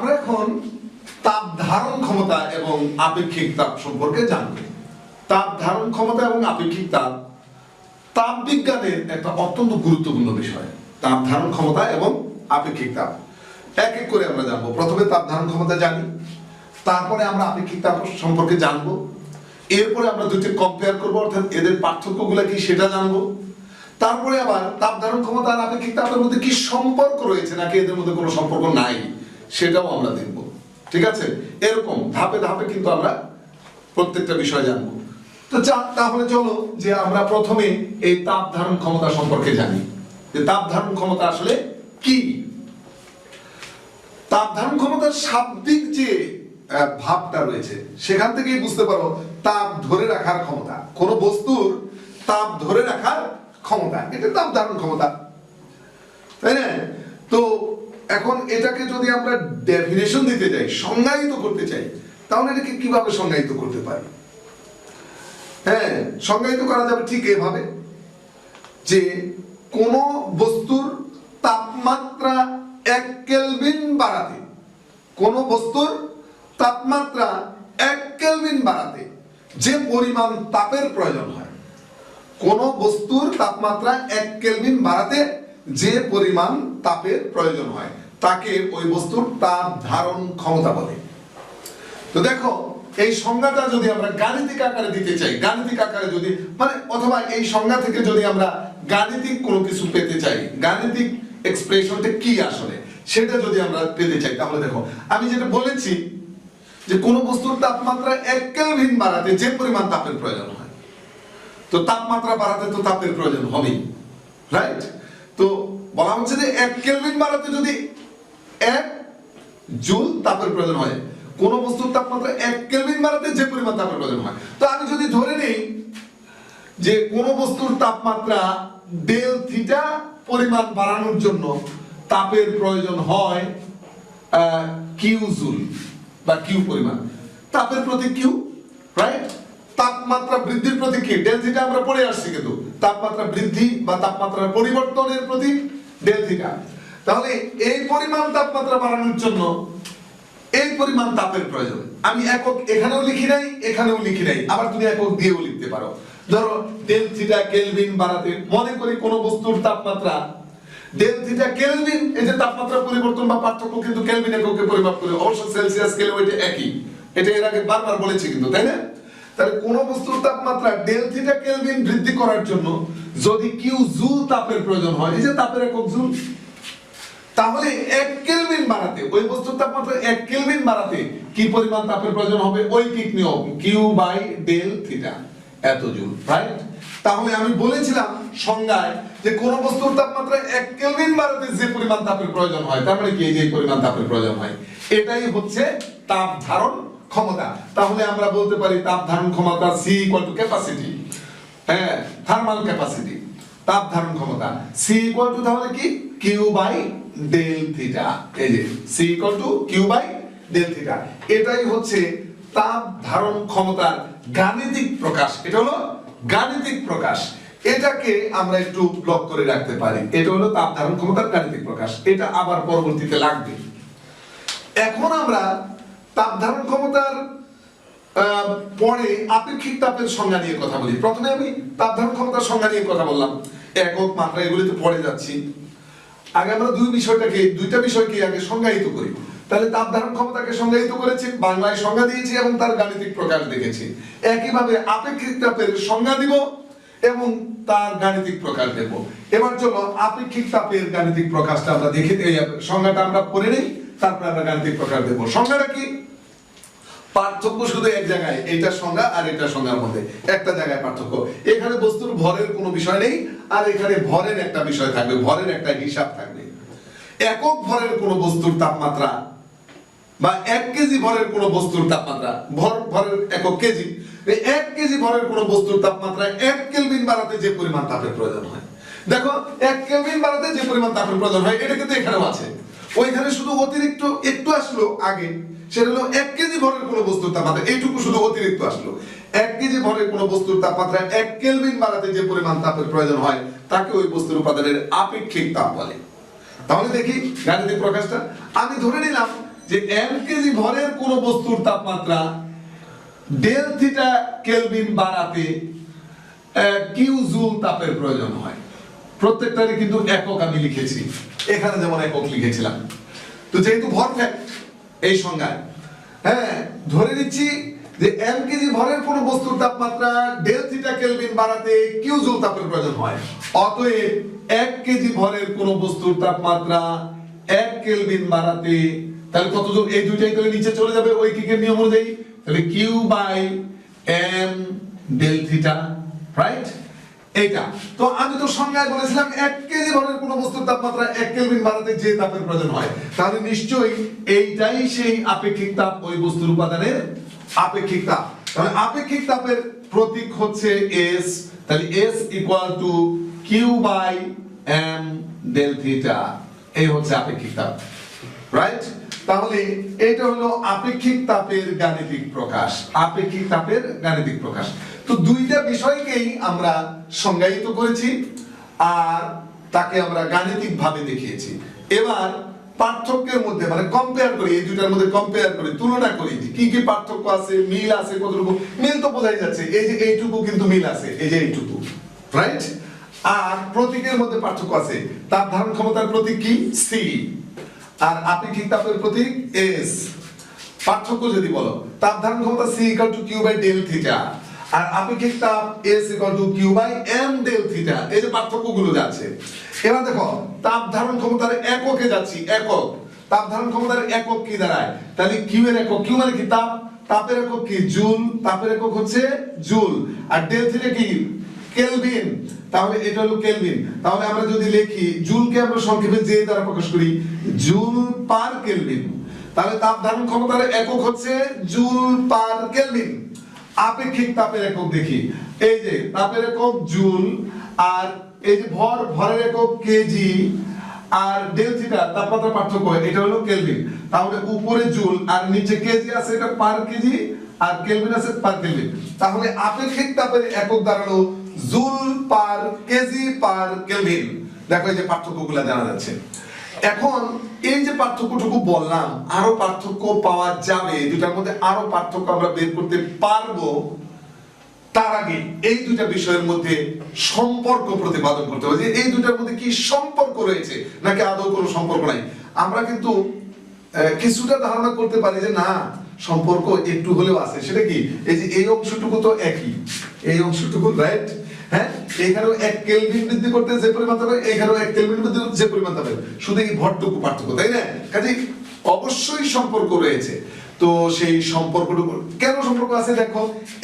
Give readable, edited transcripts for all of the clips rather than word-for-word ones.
আমরা এখন তাপ ধারণ ক্ষমতা এবং আপেক্ষিক তাপ সম্পর্কে জানব। তাপ ধারণ ক্ষমতা এবং আপেক্ষিক তাপ তাপ বিজ্ঞানের একটা অত্যন্ত গুরুত্বপূর্ণ বিষয়। তাপ ধারণ ক্ষমতা এবং আপেক্ষিক তাপ এক এক করে আমরা জানবো। প্রথমে তাপ ধারণ ক্ষমতা জানি, তারপরে আমরা আপেক্ষিক তাপ সম্পর্কে জানবো, এরপরে আমরা দুটি কম্পেয়ার করবো, অর্থাৎ এদের পার্থক্যগুলো কি সেটা জানবো, তারপরে আবার তাপ ধারণ ক্ষমতা আর আপেক্ষিক তাপের মধ্যে কি সম্পর্ক রয়েছে নাকি এদের মধ্যে কোনো সম্পর্ক নাই সেটাও আমরা দেখব। ঠিক আছে, এরকম ধাপে ধাপে কিন্তু আমরা প্রত্যেকটা বিষয় জানবো। তো তাহলে চলো যে আমরা প্রথমে এই তাপ ধারণ ক্ষমতা সম্পর্কে জানি, যে তাপ ধারণ ক্ষমতা আসলে কি। তাপ ধারণ ক্ষমতার শাব্দিক যে ভাবটা রয়েছে সেখান থেকেই বুঝতে পারো তাপ ধরে রাখার ক্ষমতা, কোন বস্তুর তাপ ধরে রাখার ক্ষমতা, এটা তাপ ধারণ ক্ষমতা, তাই না? তো এখন এটাকে যদি আমরা ডেফিনেশন দিতে যাই, সংজ্ঞায়িত করতে চাই, তাহলে এটাকে কিভাবে সংজ্ঞায়িত করতে পারি? হ্যাঁ, সংজ্ঞায়িত করা যাবে ঠিক এভাবে যে কোন বস্তুর তাপমাত্রা 1 কেলভিন বাড়াতে, কোন বস্তুর তাপমাত্রা 1 কেলভিন বাড়াতে যে পরিমাণ তাপের প্রয়োজন হয়, কোন বস্তুর তাপমাত্রা 1 কেলভিন বাড়াতে যে পরিমাণ তাপের প্রয়োজন হয় তাকে ওই বস্তুর তাপ ধারণ ক্ষমতা বলে। তো দেখো এই সংজ্ঞাটা যদি আমরা গাণিতিক আকারে দিতে চাই, গাণিতিক আকারে যদি মানে অথবা এই সংজ্ঞা থেকে যদি আমরা গাণিতিক কোনো কিছু পেতে চাই, গাণিতিক এক্সপ্রেশনটা কি আসলে সেটা যদি আমরা পেতে চাই, তাহলে দেখো আমি যেটা বলেছি যে কোন বস্তুর তাপমাত্রা 1 কেলভিন বাড়াতে যে পরিমাণ তাপের প্রয়োজন হয়, তো তাপমাত্রা বাড়াতে তো তাপের প্রয়োজন হবেই, রাইট? তো বলা হচ্ছে যে 1 কেলভিন বাড়াতে যদি 1 জুল তাপের প্রয়োজন হয়, কোন বস্তুর তাপমাত্রা 1 কেলভিন বাড়াতে যে পরিমাণ তাপের প্রয়োজন হয়। তো আমি যদি ধরে নেই যে কোন বস্তুর তাপমাত্রা ডেল থিটা পরিমাণ বাড়ানোর জন্য তাপের প্রয়োজন হয় কিউ জুল বা কিউ পরিমাণ, তাপের প্রতি কিউ, রাইট? তাপমাত্রা বৃদ্ধির প্রতি কি ডেল থিটা আমরা পড়ে আসছি, কিন্তু তাপমাত্রা বৃদ্ধি বা তাপমাত্রার পরিবর্তনের প্রতি ডেল থিটা। তাহলে এই পরিমাণ তাপমাত্রা বাড়ানোর জন্য এই পরিমাণ তাপের প্রয়োজন। আমি একক এখানেও লিখি নাই, এখানেও লিখি নাই, আবার তুমি একক দিয়েও লিখতে পারো। ধরো ডেল থিটা কেলভিন বাড়াতে, মনে করি কোন বস্তুর তাপমাত্রা ডেল থিটা কেলভিন, এই যে তাপমাত্রা পরিবর্তন বা পার্থক্য কিন্তু কেলভিন এককে পরিমাপ করে, অবশ্য সেলসিয়াস স্কেলে ওইটা একই, এটা এর আগে বারবার বলেছি কিন্তু, তাই না? তাহলে কোন বস্তুর তাপমাত্রা ডেল থিটা কেলভিন বৃদ্ধি করার জন্য যদি কিউ জুল তাপের প্রয়োজন হয়, এই যে তাপের একক জুল, তাহলে 1 কেলভিন বাড়াতে, ওই বস্তুর তাপমাত্রা 1 কেলভিন বাড়াতে কি পরিমাণ তাপের প্রয়োজন হবে? ঐকিক নিয়ম কিউ বাই ডেল থিটা, এত জুল, রাইট? তাহলে আমি বলেছিলাম সংজ্ঞায় যে কোন বস্তুর তাপমাত্রা 1 কেলভিন বাড়াতে যে পরিমাণ তাপের প্রয়োজন হয়, তার মানে কি এই যে পরিমাণ তাপের প্রয়োজন হয়, এটাই হচ্ছে তাপ ধারণ ক্ষমতা। তাহলে আমরা বলতে পারি তাপ ধারণ ক্ষমতা C ইকুয়াল টু ক্যাপাসিটি, হ্যাঁ, থার্মাল ক্যাপাসিটি, তাপ ধারণ ক্ষমতা C ইকুয়াল টু তাহলে কি কিউ বাই ডেল থিটা, এই যে C equal to Q by del theta, এটাই হচ্ছে তাপ ধারণ ক্ষমতার গাণিতিক প্রকাশ। এটা হলো গাণিতিক প্রকাশ, এটাকে আমরা একটু ব্লক করে রাখতে পারি। এটা হলো তাপ ধারণ ক্ষমতার গাণিতিক প্রকাশ, এটা আবার পরবর্তীতে লাগবে। এখন আমরা তাপ ধারণ ক্ষমতার পরে আপেক্ষিক তাপের সংজ্ঞা নিয়ে কথা বলি। প্রথমে আমি তাপ ধারণ ক্ষমতার সংজ্ঞা নিয়ে কথা বললাম, একক মাত্রা এগুলিতে পড়ে যাচ্ছি। আগে আমরা দুইটা বিষয়কে আগে সংজ্ঞায়িত করি। তাহলে তাপ ধারণ ক্ষমতাকে সংজ্ঞায়িত করেছি, বাংলায় সংজ্ঞা দিয়েছি এবং তার গাণিতিক প্রকাশ দেখেছি। একইভাবে আপেক্ষিক তাপের সংজ্ঞা দিব এবং তার গাণিতিক প্রকাশ দেব। এবার চলো আপেক্ষিক তাপের গাণিতিক প্রকাশটা আমরা দেখে, এই সংজ্ঞাটা আমরা পড়ে নেই, তারপর আমরা গাণিতিক প্রকাশ দেব। সংজ্ঞাটা কি? পার্থক্য শুধু এক জায়গায়, এইটা সংজ্ঞা আর এটা সংজ্ঞার মধ্যে একটা জায়গায় পার্থক্য। এখানে বস্তুর ভরের কোনো বিষয় নেই, আর এখানে ভরের একটা বিষয় থাকবে, ভরের একটা হিসাব থাকবে। একক ভরের কোনো বস্তুর তাপমাত্রা বা 1 কেজি ভরের কোনো বস্তুর তাপমাত্রা, ভরের একক কেজি, 1 কেজি ভরের কোনো বস্তুর তাপমাত্রা 1 কেলভিন বাড়াতে যে পরিমাণ তাপের প্রয়োজন হয়, দেখো 1 কেলভিন বাড়াতে যে পরিমাণ তাপের প্রয়োজন হয় এটা কিন্তু এখানেও আছে। ওইখানে শুধু অতিরিক্ত একটু আসলো আগে, সেটা হলো 1 কেজি ভরের কোনো বস্তুর তাপমাত্রা, এইটুকু শুধু অতিরিক্ত আসলো। 1 কেজি ভরের কোনো বস্তুর তাপমাত্রা 1 কেলভিন বাড়াতে যে পরিমাণ তাপের প্রয়োজন হয় তাকে ওই বস্তুর উপাদানের আপেক্ষিক তাপ বলে। তাহলে দেখি গাণিতিক প্রকাশটা। আমি ধরে নিলাম যে m কেজি ভরের কোন বস্তুর তাপমাত্রা ডেল থিটা কেলভিন বাড়াতে কিউ জুল তাপের প্রয়োজন হয়। প্রত্যেকটারই কিন্তু একক আমি লিখেছি, এখানে যেমন একক লিখেছিলাম। তো যেহেতু ভর ফ্যাক্ট এই সংজ্ঞায়, হ্যাঁ, ধরে নিচ্ছি যে m কেজি ভরের কোন বস্তুর তাপমাত্রা ডেল থিটা কেলভিন বাড়াতে কিউ জুল তাপের প্রয়োজন হয়। অতএব 1 কেজি ভরের কোন বস্তুর তাপমাত্রা 1 কেলভিন বাড়াতে, তাহলে কত জুল? এই দুইটাই তাহলে নিচে চলে যাবে ঐকিকের নিয়ম অনুযায়ী, তাহলে Q by M del theta, right? এইটা তো আমি তো সংজ্ঞায় বলেছিলাম 1 কেজি ভরের কোন বস্তুর তাপমাত্রা 1 কেলভিন বাড়াতে যে তাপের প্রয়োজন হয়, তাহলে নিশ্চয়ই এইটাই সেই আপেক্ষিক তাপ, ওই বস্তুর উপাদানের আপেক্ষিক তাপ। তাহলে আপেক্ষিক তাপের প্রতীক হচ্ছে S, তাহলে S equal to Q by M del theta, এই হচ্ছে আপেক্ষিক তাপ, রাইট? তাহলে এটা হলো আপেক্ষিক তাপের গাণিতিক প্রকাশ, আপেক্ষিক তাপের গাণিতিক প্রকাশ। তো দুইটা বিষয়কেই আমরা সংজ্ঞায়িত করেছি আর তাকে আমরা গাণিতিক ভাবে দেখিয়েছি। এবার পার্থক্যের মধ্যে মানে কম্পেয়ার করি, এই দুইটার মধ্যে কম্পেয়ার করি, তুলনা করি, কি কি পার্থক্য আছে, মিল আছে কতটুকু। মিল তো বোঝাই যাচ্ছে, এই যে এইটুকু কিন্তু মিল আছে, এই যে এইটুকু, রাইট? আর প্রতীকের মধ্যে পার্থক্য আছে, তাপ ধারণ ক্ষমতার প্রতীক কি? সি, আর আপেক্ষিক তাপের প্রতীক এস। পার্থক্য যদি বলো, তাপ ধারণ ক্ষমতা C equal to Q by del theta, আর আপেক্ষিক তাপ S equal to Q by M del theta. এই যে পার্থক্যগুলো যাচ্ছে। এবার দেখো তাপ ধারণ ক্ষমতার এককে যাচ্ছি, একক। তাপ ধারণ ক্ষমতার একক কি দাঁড়ায়? তাহলে কিউ এর একক, কিউ মানে কি? তাপ। তাপের একক কি? জুল। তাপের একক হচ্ছে জুল। আর ডেল থিটা কি? কেলভিন। তাহলে এটা হলো কেলভিন। তাহলে আমরা যদি লিখি জুলকে আমরা সংক্ষেপে জে দ্বারা প্রকাশ করি, জুল পার কেলভিন। তাহলে তাপ ধারণ ক্ষমতার একক হচ্ছে জুল পার কেলভিন। আপেক্ষিক তাপের একক দেখি, এই যে তাপের একক জুল, আর এই যে ভর, ভরের একক কেজি, আর ডেল থিটা তাপমাত্রা পার্থক্য, এটা হলো কেলভিন। তাহলে উপরে জুল আর নিচে কেজি আছে, এটা পার কেজি, আর কেলভিন আছে পার কেলভিন। তাহলে আপেক্ষিক তাপের একক দাঁড়ালো joule per KG per kelvin. দেখো এই যে পার্থক্যগুলো জানা যাচ্ছে। এখন এই যে পার্থক্যটুকু বললাম, আরো পার্থক্য পাওয়া যাবে, দুটার মধ্যে আরো পার্থক্য আমরা বের করতে পারবো। তার আগে এই দুটা বিষয়ের মধ্যে সম্পর্ক প্রতিপাদন করতে হবে, যে এই দুটার মধ্যে কি সম্পর্ক রয়েছে নাকি আদৌ কোনো সম্পর্ক নাই। আমরা কিন্তু কিছুটা ধারণা করতে পারি যে না, সম্পর্ক একটু হলেও আছে। সেটা কি? এই যে এই অংশটুকু তো একই, এই অংশটুকু, রাইট? হ্যাঁ, এখানেও 1 কেলভিন বৃদ্ধি করতে যে পরিমাণ হবে, এখানেও 1 কেলভিন বৃদ্ধি করতে যে পরিমাণ হবে, শুধু এই ভরটুকু পার্থক্য, তাই না? কাজে অবশ্যই সম্পর্ক রয়েছে। তো সেই সম্পর্কটুকু কেন সম্পর্ক আছে দেখো,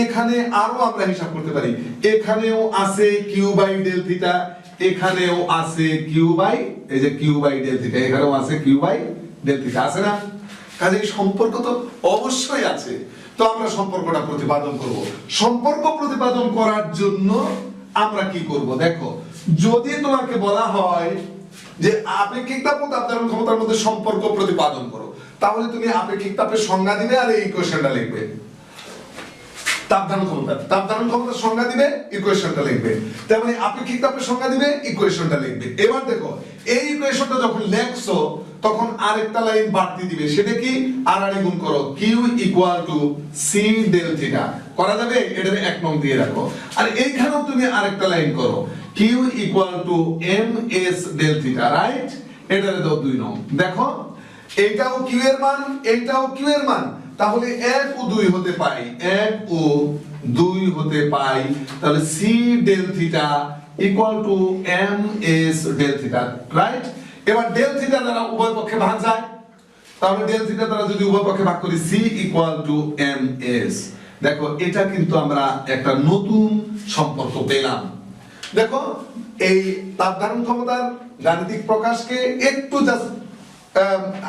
এখানে আরো আমরা হিসাব করতে পারি। এখানেও আছে কিউ বাই ডেল থিটা, এখানেও আছে কিউ বাই, এই যে কিউ বাই ডেল থিটা, এখানেও আছে কিউ বাই ডেল থিটা, আছে না? কাজে সম্পর্ক তো অবশ্যই আছে। তো আমরা সম্পর্কটা প্রতিপাদন করব। সম্পর্ক প্রতিপাদন করার জন্য আমরা কি করব দেখো, যদি তোমাকে বলা হয় যে আপেক্ষিক তাপ ও তাপ ধারণ ক্ষমতার মধ্যে সম্পর্ক প্রতিপাদন করো, তাহলে তুমি আপেক্ষিক তাপের সংজ্ঞা দিবে আর এই ইকুয়েশনটা লিখবে। তাপ ধারণ ক্ষমতার সংজ্ঞা দিবে, ইকুয়েশনটা লিখবে। তার মানে আপেক্ষিক তাপের সংজ্ঞা দিবে, ইকুয়েশনটা লিখবে। এবার দেখো এই ইকুয়েশনটা যখন লেখছো তখন আরেকটা লাইন বাড়তি দিবে, সেটা কি? আর গুণ করো, Q equal to C del theta. করা যাবে? এটারে 1 নং দিয়ে রাখো। আর এইখানেও তুমি আরেকটা লাইন করো, Q equal to M S del theta, right? এটারে দাও 2 নং। দেখো এইটাও কিউ এর মান, এইটাও কিউ এর মান, তাহলে 1 ও 2 হতে পাই, 1 ও 2 হতে পাই। তাহলে C del theta equal to M S del theta, right? এবার ডেল থিটা দ্বারা উভয় পক্ষে ভাগ যায়, তাহলে ডেল থিটা দ্বারা যদি উভয় পক্ষে ভাগ করি, C equal to M S. দেখো এটা কিন্তু আমরা একটা নতুন সম্পর্ক পেলাম। দেখো এই তাপ ধারণ ক্ষমতার গাণিতিক প্রকাশকে একটু জাস্ট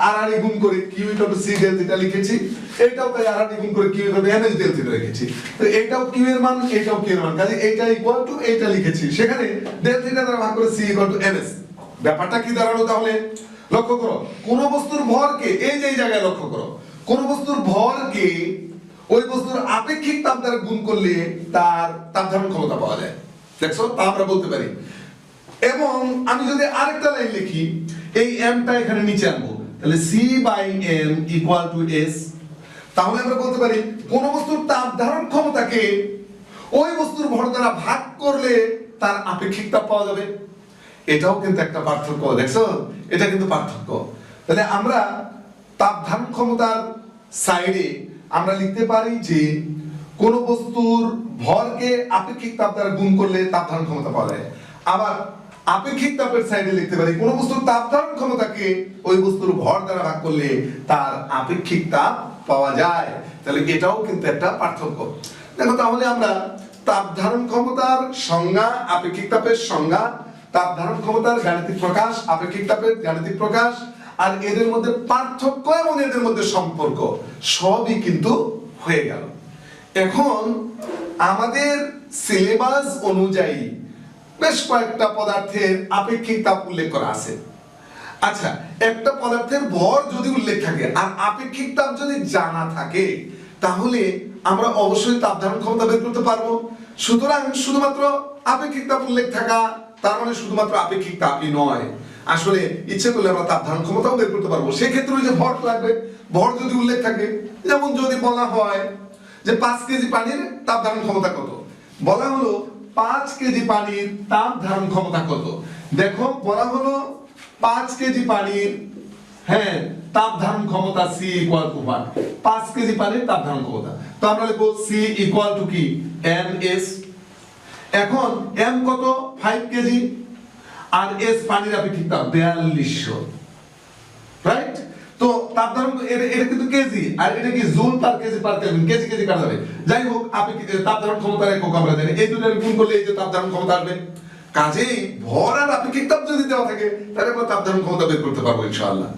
আর গুণ করে Q equal to C del theta লিখেছি, এটাও তাই আর গুণ করে Q equal to M S del theta লিখেছি। তো এটাও কিউ এর মান, এটাও কিউ এর মান, কাজে এইটা ইকুয়াল টু এইটা লিখেছি, সেখানে ডেল থিটা দ্বারা ভাগ করে C equal to M S. ব্যাপারটা কি দাঁড়ালো তাহলে? লক্ষ্য করো, কোন বস্তুর ভরকে, এই যে এই জায়গায় লক্ষ্য করো, কোন বস্তুর ভরকে ওই বস্তুর আপেক্ষিক তাপ দ্বারা গুণ করলে তার তাপ ধারণ ক্ষমতা পাওয়া যায়। দেখছো, তা আমরা বলতে পারি। এবং আমি যদি আরেকটা লাইন লিখি, এই এমটা এখানে নিচে আনবো, তাহলে C/m ইকুয়াল টু S। তাহলে আমরা বলতে পারি কোন বস্তুর তাপ ধারণ ক্ষমতাকে ওই বস্তুর ভর দ্বারা ভাগ করলে তার আপেক্ষিক তাপ পাওয়া যাবে। এটাও কিন্তু একটা পার্থক্য, দেখছো? এটা কিন্তু পার্থক্য। তাহলে আমরা তাপ ধারণ ক্ষমতার সাইডে আমরা লিখতে পারি যে কোন বস্তুর ভরকে আপেক্ষিক তাপ দ্বারা গুণ করলে তাপ ধারণ ক্ষমতা পাওয়া যায়। আবার আপেক্ষিক তাপের সাইডে লিখতে পারি কোন বস্তুর তাপ ধারণ ক্ষমতাকে ওই বস্তুর ভর দ্বারা ভাগ করলে তার আপেক্ষিক তাপ পাওয়া যায়। তাহলে এটাও কিন্তু একটা পার্থক্য। দেখো, তাহলে আমরা তাপ ধারণ ক্ষমতার সংজ্ঞা, আপেক্ষিক তাপের সংজ্ঞা, তাপ ধারণ ক্ষমতার গাণিতিক প্রকাশ, আপেক্ষিক তাপের গাণিতিক প্রকাশ, আর এদের মধ্যে পার্থক্য এবং এদের মধ্যে সম্পর্ক সবই কিন্তু হয়ে গেল। এখন আমাদের সিলেবাস অনুযায়ী বেশ কয়েকটা পদার্থের আপেক্ষিক তাপ উল্লেখ করা আছে। আচ্ছা, একটা পদার্থের ভর যদি উল্লেখ থাকে আর আপেক্ষিক তাপ যদি জানা থাকে, তাহলে আমরা অবশ্যই তাপ ধারণ ক্ষমতা বের করতে পারবো। সুতরাং শুধুমাত্র আপেক্ষিক তাপ উল্লেখ থাকা তার মানে শুধুমাত্র আপেক্ষিক তাপই নয়, আসলে ইচ্ছে করলে আমরা তাপ ধারণ ক্ষমতাও বের করতে পারবো। সেই ক্ষেত্রে যে ভর লাগবে, ভর যদি উল্লেখ থাকে, যেমন যদি বলা হয় যে 5 কেজি পানির তাপ ধারণ ক্ষমতা কত, বলা হলো 5 কেজি পানির তাপ ধারণ ক্ষমতা কত। দেখো, বলা হলো 5 কেজি পানির তাপ ধারণ ক্ষমতা C ইকুয়াল টু 1। 5 কেজি পানির তাপ ধারণ ক্ষমতা, তো আমরা লিখব C ইকুয়াল টু কি ms। এখন m কত? 5 কেজি, আর s পানির আপেক্ষিক তাপ 4200, রাইট? তো তাপ ধারণ এটা কিন্তু কেজি, আর এটা কি joule per KG per kelvin, KG KG কাটা যাবে। যাই হোক, আপেক্ষিক তাপ ধারণ ক্ষমতার একক আমরা জানি, এই দুটোর গুণ করলে এই যে তাপ ধারণ ক্ষমতা আসবে। কাজেই ভর আর আপেক্ষিক তাপ যদি দেওয়া থাকে, তাহলে আমরা তাপ ধারণ ক্ষমতা বের করতে পারবো ইনশাআল্লাহ।